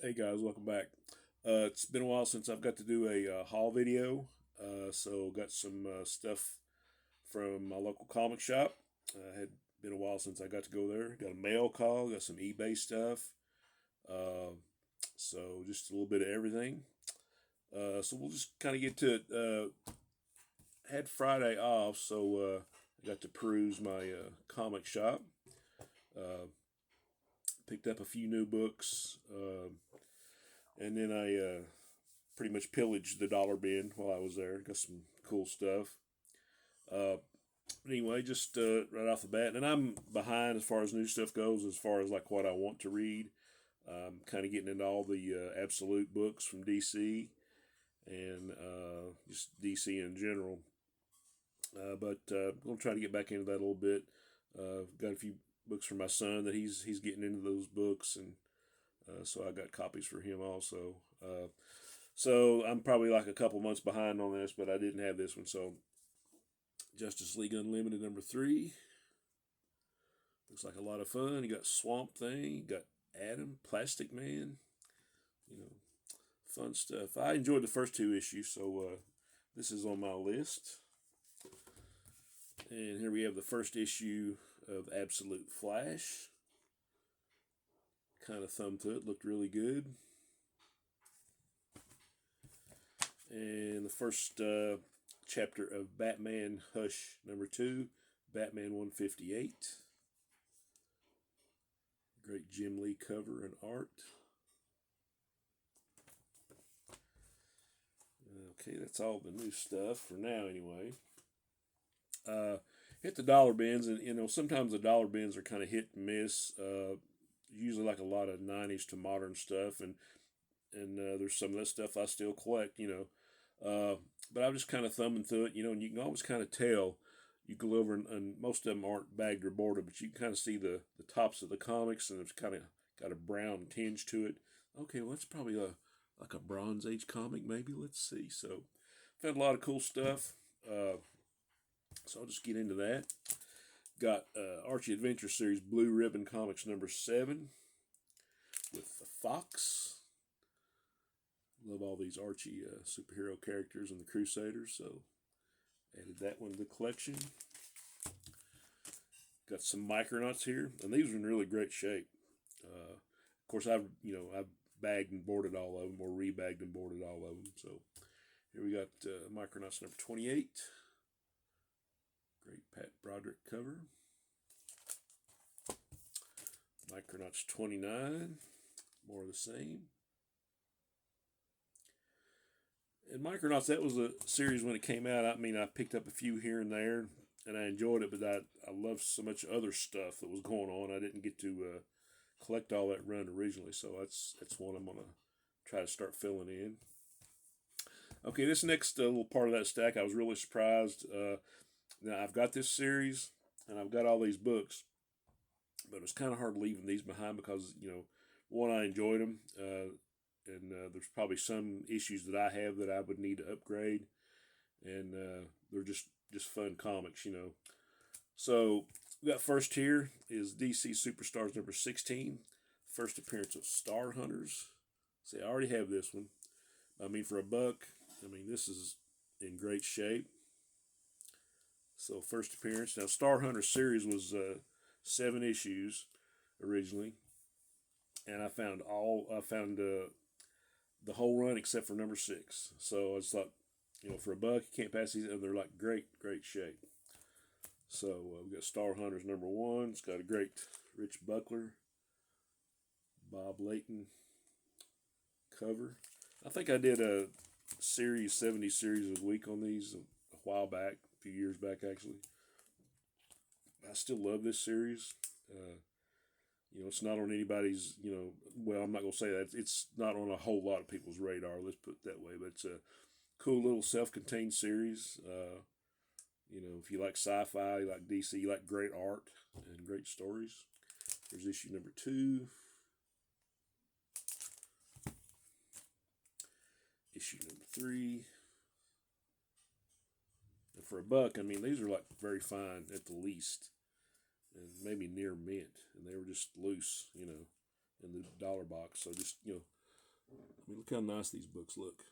Hey guys, welcome back. It's been a while since I've got to do a haul video, so got some stuff from my local comic shop. Had been a while since I got to go there. Got a mail call, got some eBay stuff, uh, so just a little bit of everything. So we'll just kind of get to it. Had Friday off, so I got to peruse my comic shop. Uh, Picked up a few new books. And then I pretty much pillaged the dollar bin while I was there. Got some cool stuff. Uh, but anyway, just right off the bat, and I'm behind as far as new stuff goes, as far as like what I want to read. Kind of getting into all the absolute books from DC and just DC in general. But I'm gonna try to get back into that a little bit. Got a few books for my son that he's getting into those books, and so I got copies for him also. So I'm probably like a couple months behind on this, but I didn't have this one. So Justice League Unlimited #3 looks like a lot of fun. You got Swamp Thing, you got Atom, Plastic Man, you know, fun stuff. I enjoyed the first two issues, so this is on my list. And here we have the first issue of Absolute Flash. Kind of thumbed to it, looked really good. And the first chapter of Batman Hush #2, Batman 158. Great Jim Lee cover and art. Okay, that's all the new stuff for now, anyway. Hit the dollar bins, and sometimes the dollar bins are kind of hit and miss. Usually like a lot of '90s to modern stuff, and there's some of that stuff I still collect. But I'm just kind of thumbing through it, and you can always kind of tell. You go over, and most of them aren't bagged or boarded, but you can kind of see the tops of the comics, and it's kind of got a brown tinge to it. Okay, well, that's probably like a Bronze Age comic, maybe. Let's see. So, found a lot of cool stuff. So I'll just get into that. Got Archie Adventure Series Blue Ribbon Comics #7 with the Fox. Love all these Archie superhero characters and the Crusaders, so added that one to the collection. Got some Micronauts here, and these are in really great shape. Of course, I've bagged and boarded all of them, or rebagged and boarded all of them. So here we got Micronauts #28. Great Pat Broderick cover. Micronauts 29. More of the same. And Micronauts, that was a series when it came out. I mean, I picked up a few here and there, and I enjoyed it, but I loved so much other stuff that was going on. I didn't get to collect all that run originally, so that's one I'm going to try to start filling in. Okay, this next little part of that stack, I was really surprised. Now, I've got this series, and I've got all these books, but it's kind of hard leaving these behind because, one, I enjoyed them, and there's probably some issues that I have that I would need to upgrade, and they're just fun comics. So we got first here is DC Superstars #16, first appearance of Star Hunters. See, I already have this one. I mean, for $1, this is in great shape. So first appearance. Now, Star Hunter series was 7 issues originally, and I found the whole run except for #6. So it's like, for $1, you can't pass these, and they're like great shape. So we got Star Hunters #1. It's got a great Rich Buckler, Bob Layton cover. I think I did a 70 series a week on these a while back, a few years back actually. I still love this series. It's not on anybody's, well, I'm not going to say that. It's not on a whole lot of people's radar, let's put it that way. But it's a cool little self-contained series. If you like sci-fi, you like DC, you like great art and great stories. Here's issue #2. Issue #3. And for $1, these are like very fine at the least, and maybe near mint, and they were just loose, in the dollar box. So just I mean, look how nice these books look.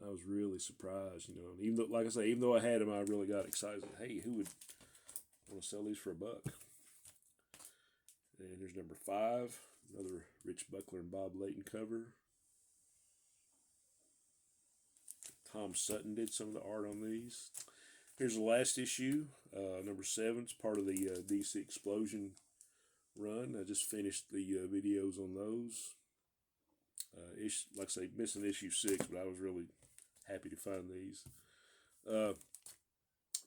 I was really surprised, you know. Even though, like I say, even though I had them, I really got excited. Hey, who would want to sell these for $1? And here's number 5, another Rich Buckler and Bob Layton cover. Tom Sutton did some of the art on these. Here's the last issue, number 7. It's part of the DC Explosion run. I just finished the videos on those. Like I say, missing issue 6, but I was really happy to find these.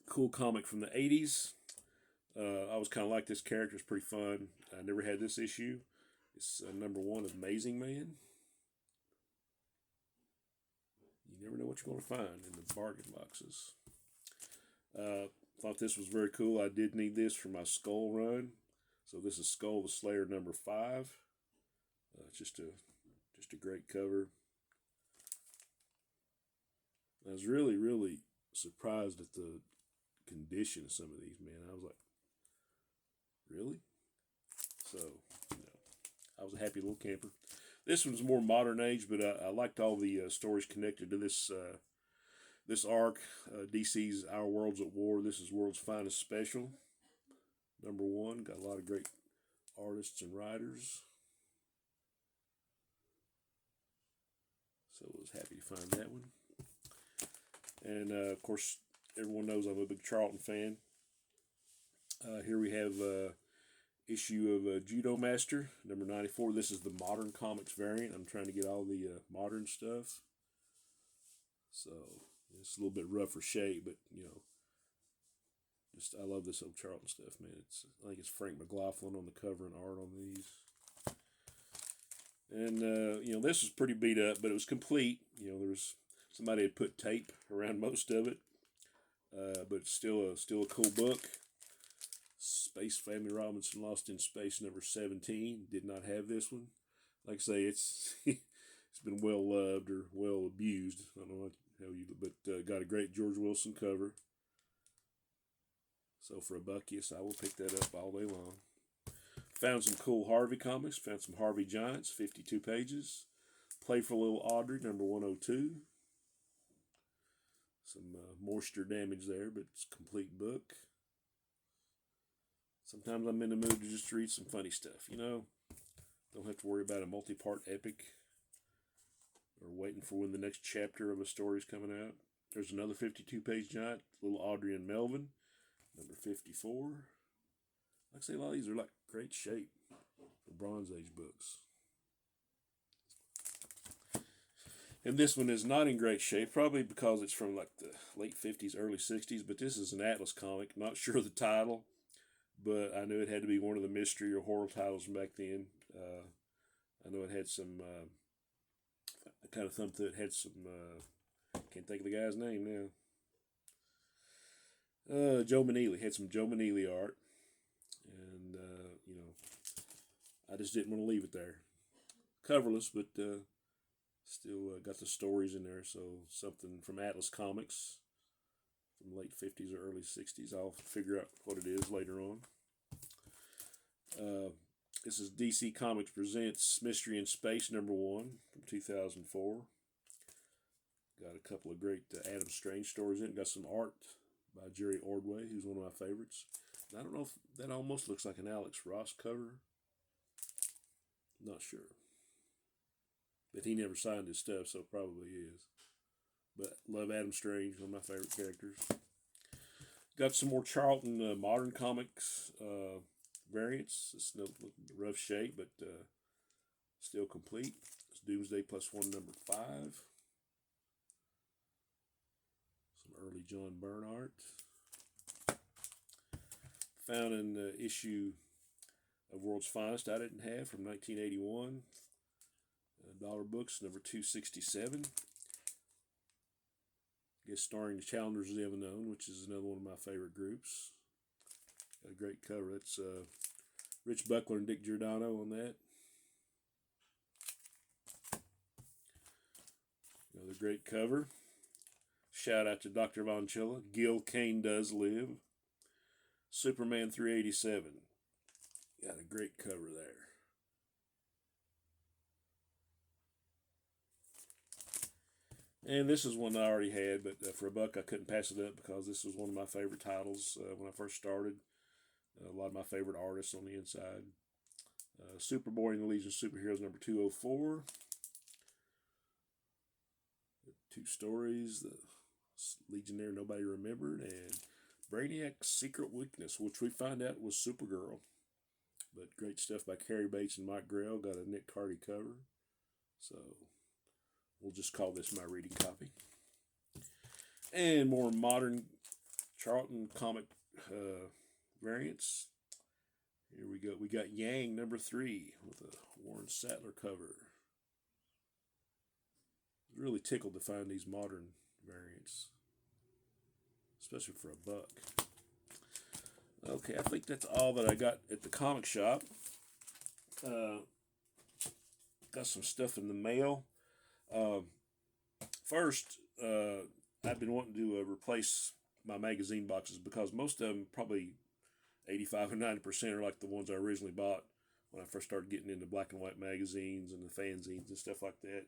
Cool comic from the 80s. I was kind of like this character. It's pretty fun. I never had this issue. It's number 1 of Amazing Man. You never know what you're going to find in the bargain boxes. Thought this was very cool. I did need this for my Skull run. So this is Skull the Slayer number 5. Just a great cover. I was really, really surprised at the condition of some of these, man. I was like, really? So, you know, I was a happy little camper. This one's more modern age, but I liked all the stories connected to this this arc. DC's Our World's at War. This is World's Finest Special. Number 1. Got a lot of great artists and writers. So I was happy to find that one. And, of course, everyone knows I'm a big Charlton fan. Here we have issue of Judo Master, number 94. This is the Modern Comics variant. I'm trying to get all the modern stuff. So it's a little bit rougher shape, but, you know, I love this old Charlton stuff, man. I think it's Frank McLaughlin on the cover and art on these. And, you know, this was pretty beat up, but it was complete. You know, somebody had put tape around most of it. But it's still a cool book. Space Family Robinson Lost in Space number 17. Did not have this one. Like I say, it's it's been well loved or well abused. I don't know how you, but got a great George Wilson cover. So for $1, yes, I will pick that up all day long. Found some cool Harvey comics. Found some Harvey Giants, 52 pages. Playful Little Audrey, number 102. Some moisture damage there, but it's a complete book. Sometimes I'm in the mood to just read some funny stuff, you know. Don't have to worry about a multi-part epic or waiting for when the next chapter of a story is coming out. There's another 52-page giant, Little Audrey and Melvin, number 54. Like I say, a lot of these are like great shape for Bronze Age books. And this one is not in great shape, probably because it's from like the late 50s, early 60s, but this is an Atlas comic. Not sure of the title, but I knew it had to be one of the mystery or horror titles from back then. I know it had some, I kind of thumped it, had some, can't think of the guy's name now. Joe Maneely, had some Joe Maneely art, and, you know, I just didn't want to leave it there. Coverless, but still got the stories in there, so something from Atlas Comics from late 50s or early 60s. I'll figure out what it is later on. This is DC Comics Presents Mystery in Space number 1 from 2004. Got a couple of great Adam Strange stories in it. Got some art by Jerry Ordway, who's one of my favorites. And I don't know if that almost looks like an Alex Ross cover. Not sure. But he never signed his stuff, so it probably is. But love Adam Strange, one of my favorite characters. Got some more Charlton modern comics variants. It's no rough shape, but still complete. It's Doomsday Plus One number 5. Some early John Byrne art. Found an issue of World's Finest I didn't have from 1981. Dollar Books, number 267. I guess starring the Challengers of the Unknown, which is another one of my favorite groups. Got a great cover. That's Rich Buckler and Dick Giordano on that. Another great cover. Shout out to Dr. Von Chilla. Gil Kane Does Live. Superman 387. Got a great cover there. And this is one I already had, but for a buck I couldn't pass it up because this was one of my favorite titles when I first started. A lot of my favorite artists on the inside. Superboy and the Legion of Superheroes number 204. Two stories. The Legionnaire Nobody Remembered and Brainiac's Secret Weakness, which we find out was Supergirl. But great stuff by Cary Bates and Mike Grell. Got a Nick Cardy cover. So we'll just call this my reading copy. And more modern Charlton comic variants. Here we go. We got Yang number 3 with a Warren Sattler cover. Really tickled to find these modern variants, especially for a buck. Okay, I think that's all that I got at the comic shop. Got some stuff in the mail. First, I've been wanting to replace my magazine boxes because most of them, probably 85 and 90%, are like the ones I originally bought when I first started getting into black and white magazines and the fanzines and stuff like that.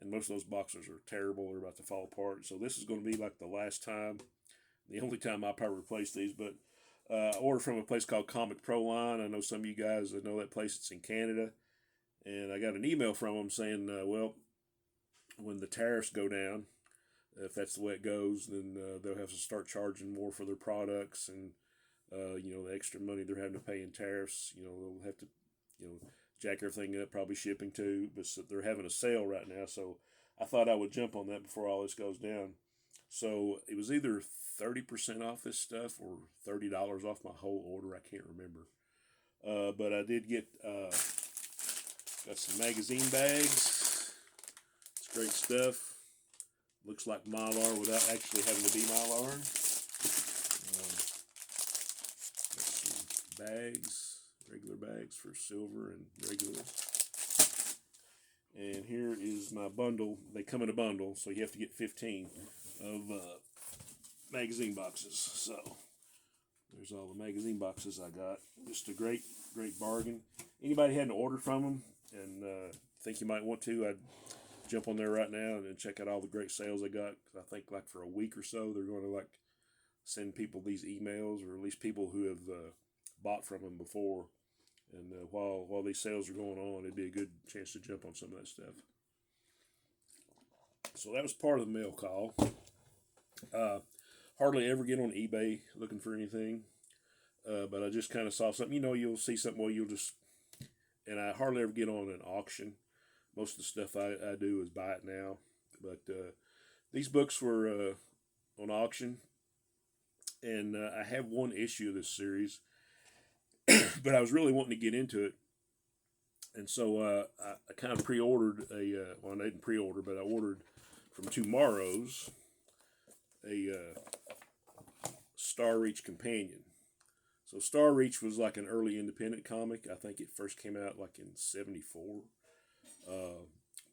And most of those boxes are terrible. They're about to fall apart. So this is going to be like the last time, the only time I'll probably replace these. But I ordered from a place called Comic Pro Line. I know some of you guys that know that place. It's in Canada. And I got an email from them saying, well, when the tariffs go down, if that's the way it goes, then they'll have to start charging more for their products. And, the extra money they're having to pay in tariffs, they'll have to, jack everything up, probably shipping too. But they're having a sale right now. So I thought I would jump on that before all this goes down. So it was either 30% off this stuff or $30 off my whole order. I can't remember. But I did get got some magazine bags. It's great stuff. Looks like Mylar without actually having to be Mylar. Got some bags, regular bags for silver and regulars. And here is my bundle. They come in a bundle, so you have to get 15 of magazine boxes. So there's all the magazine boxes I got. Just a great bargain. Anybody had an order from them and think you might want to, I'd jump on there right now and check out all the great sales they got. I think like for a week or so, they're going to like send people these emails, or at least people who have bought from them before. And while these sales are going on, it'd be a good chance to jump on some of that stuff. So that was part of the mail call. Hardly ever get on eBay looking for anything. But I just kind of saw something. You'll see something, well, and I hardly ever get on an auction. Most of the stuff I do is buy it now. But these books were on auction. And I have one issue of this series. But I was really wanting to get into it. And so I kind of pre-ordered well, I didn't pre-order, but I ordered from Tomorrow's a Star Reach Companion. So Star Reach was like an early independent comic. I think it first came out like in '74.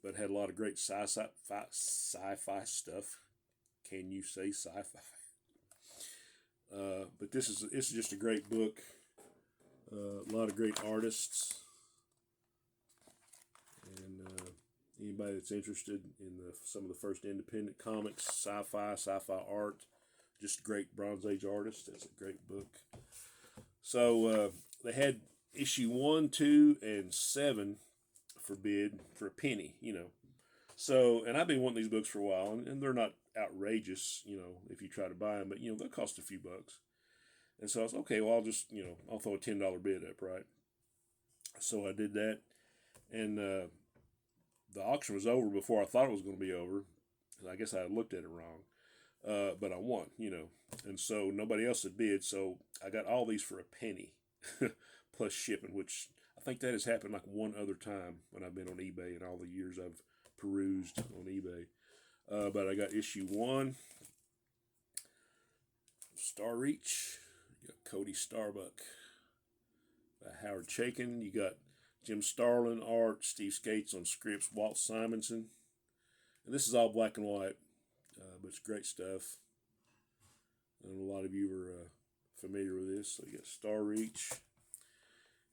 But had a lot of great sci-fi stuff. Can you say sci-fi? But this is just a great book. A lot of great artists. And anybody that's interested in some of the first independent comics, sci-fi art, just great Bronze Age artists. That's a great book. So they had issue 1, 2, and 7 for bid for a penny, So, and I've been wanting these books for a while, and they're not outrageous, if you try to buy them, but, they'll cost a few bucks. And so I was, okay, well, I'll throw a $10 bid up, right? So I did that, and the auction was over before I thought it was going to be over. I guess I looked at it wrong, but I won, and so nobody else had bid, so I got all these for a penny, plus shipping, which I think that has happened like one other time when I've been on eBay in all the years I've perused on eBay. But I got issue 1, Star Reach. You got Cody Starbuck by Howard Chaykin. You got Jim Starlin art, Steve Skates on scripts, Walt Simonson. And this is all black and white, but it's great stuff. And a lot of you are familiar with this. So you got Star Reach.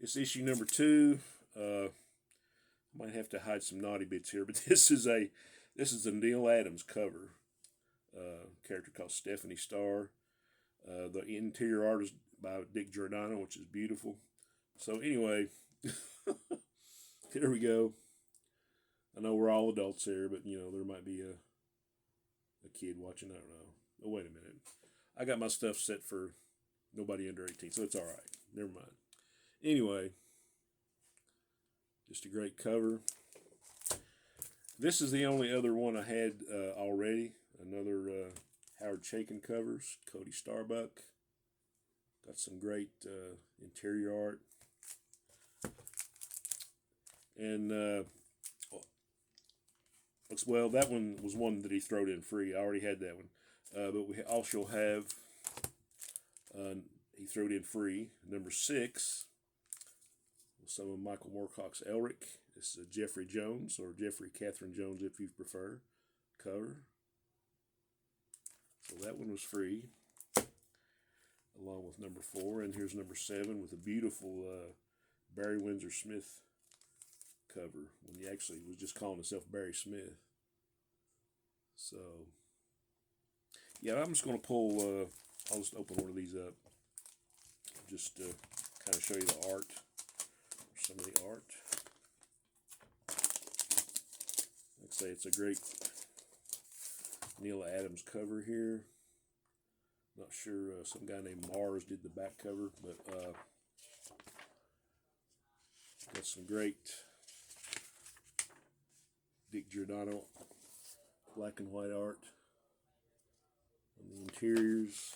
It's issue number 2. Might have to hide some naughty bits here, but this is This is the Neil Adams cover. Character called Stephanie Starr. The interior art is by Dick Giordano, which is beautiful. So anyway, here we go. I know we're all adults here, but you know there might be a kid watching. I don't know. Oh, wait a minute. I got my stuff set for nobody under 18, so it's all right. Never mind. Anyway, just a great cover. This is the only other one I had already. Another Howard Chaykin covers. Cody Starbuck. Got some great interior art. And well, that one was one that he throwed in free. I already had that one. But we also have, he threw it in free, number 6. Some of Michael Moorcock's Elric. This is a Jeffrey Jones, or Jeffrey Catherine Jones if you prefer, cover. So that one was free, along with number 4. And here's number 7 with a beautiful Barry Windsor Smith cover, when he actually was just calling himself Barry Smith. So, yeah, I'm just going to pull, I'll just open one of these up, just to kind of show you the art, or some of the art. Like I say, it's a great Neil Adams cover here. Not sure, some guy named Mars did the back cover, but got some great Dick Giordano black and white art on the interiors.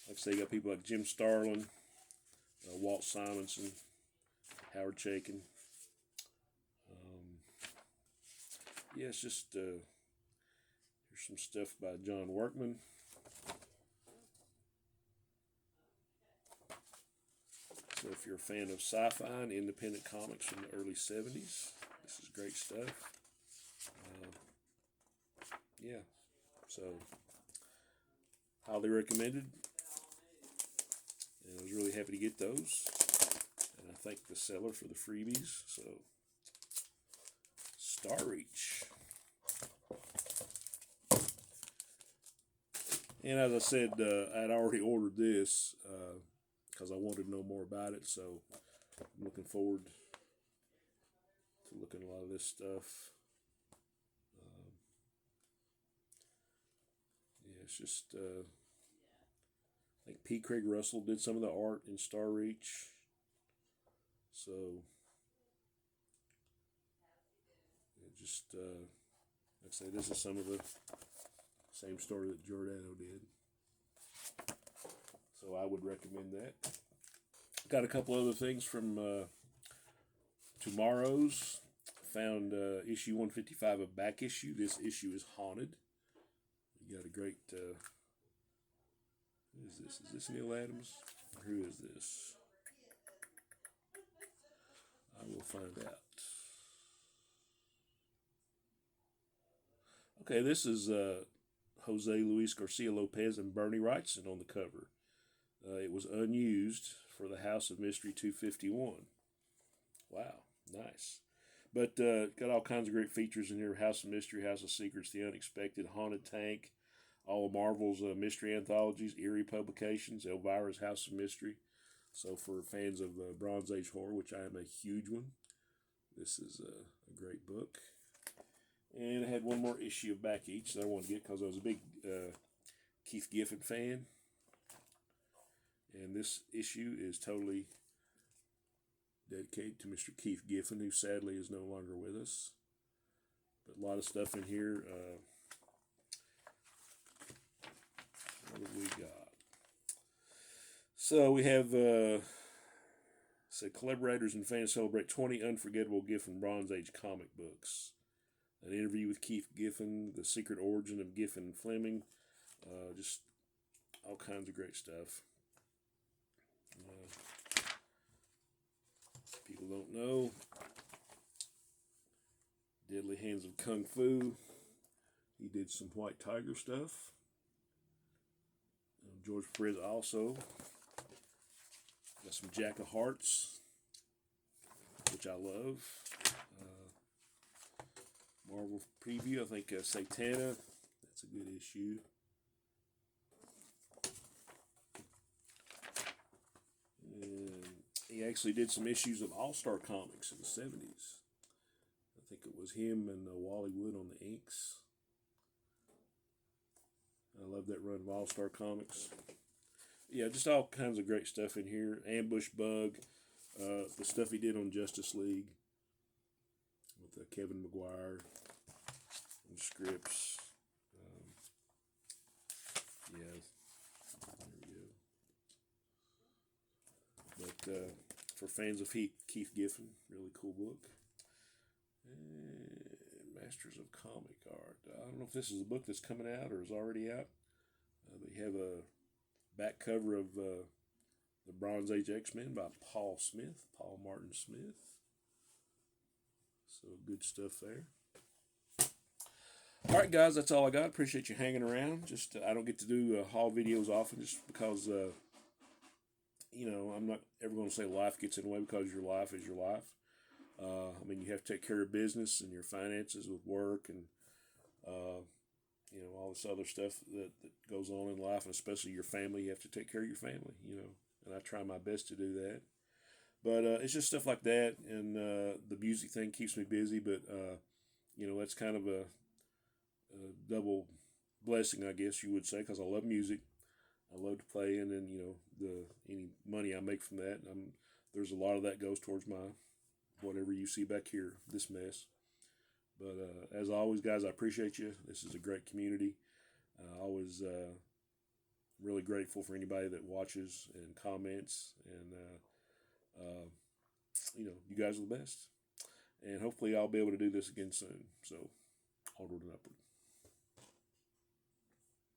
Like I say, you got people like Jim Starlin, Walt Simonson, Howard Chaykin. Yeah, it's just here's some stuff by John Workman. So if you're a fan of sci-fi and independent comics from the early 70s, this is great stuff. Yeah, so highly recommended. And I was really happy to get those. And I thank the seller for the freebies. So, Starreach. And as I said, I'd already ordered this because I wanted to know more about it. So I'm looking forward to looking at a lot of this stuff. Yeah, it's just, I think P. Craig Russell did some of the art in Starreach. So, just, like I say, this is some of the same story that Giordano did. So I would recommend that. Got a couple other things from tomorrow's. Found issue 155 of Back Issue. This issue is haunted. You got a great, who is this? Is this Neil Adams? Or who is this? I will find out. Okay, this is Jose Luis Garcia Lopez and Bernie Wrightson on the cover. It was unused for the House of Mystery 251. Wow, nice. But got all kinds of great features in here. House of Mystery, House of Secrets, The Unexpected, Haunted Tank, all of Marvel's mystery anthologies, Eerie Publications, Elvira's House of Mystery. So for fans of Bronze Age horror, which I am a huge one, this is a great book. And I had one more issue of Back Each that I wanted to get because I was a big Keith Giffen fan. And this issue is totally dedicated to Mr. Keith Giffen, who sadly is no longer with us. But a lot of stuff in here. What have we got? So we have collaborators and fans celebrate 20 unforgettable Giffen Bronze Age comic books. An interview with Keith Giffen, the secret origin of Giffen and Fleming, just all kinds of great stuff. People don't know. Deadly Hands of Kung Fu. He did some White Tiger stuff. George Perez also. Got some Jack of Hearts, which I love. Marvel preview. I think Satana. That's a good issue. And he actually did some issues of All-Star Comics in the 70s. I think it was him and Wally Wood on the inks. I love that run of All-Star Comics. Yeah, just all kinds of great stuff in here. Ambush Bug, the stuff he did on Justice League with Kevin McGuire and scripts. Yeah, there we go. But for fans of Keith Giffen, really cool book. And Masters of Comic Art. I don't know if this is a book that's coming out or is already out. They have a back cover of the Bronze Age X-Men by Paul Martin Smith. So good stuff there. All right, guys, that's all I got. Appreciate you hanging around. Just I don't get to do haul videos often just because, I'm not ever going to say life gets in the way because your life is your life. I mean, you have to take care of business and your finances with work and, all this other stuff that goes on in life, and especially your family. You have to take care of your family, and I try my best to do that. But it's just stuff like that, and the music thing keeps me busy, but, that's kind of a double blessing, I guess you would say, because I love music. I love to play, and then, any money I make from that, there's a lot of that goes towards my whatever you see back here, this mess. But as always, guys, I appreciate you. This is a great community. Always really grateful for anybody that watches and comments. And, you guys are the best. And hopefully I'll be able to do this again soon. So, onward and upward.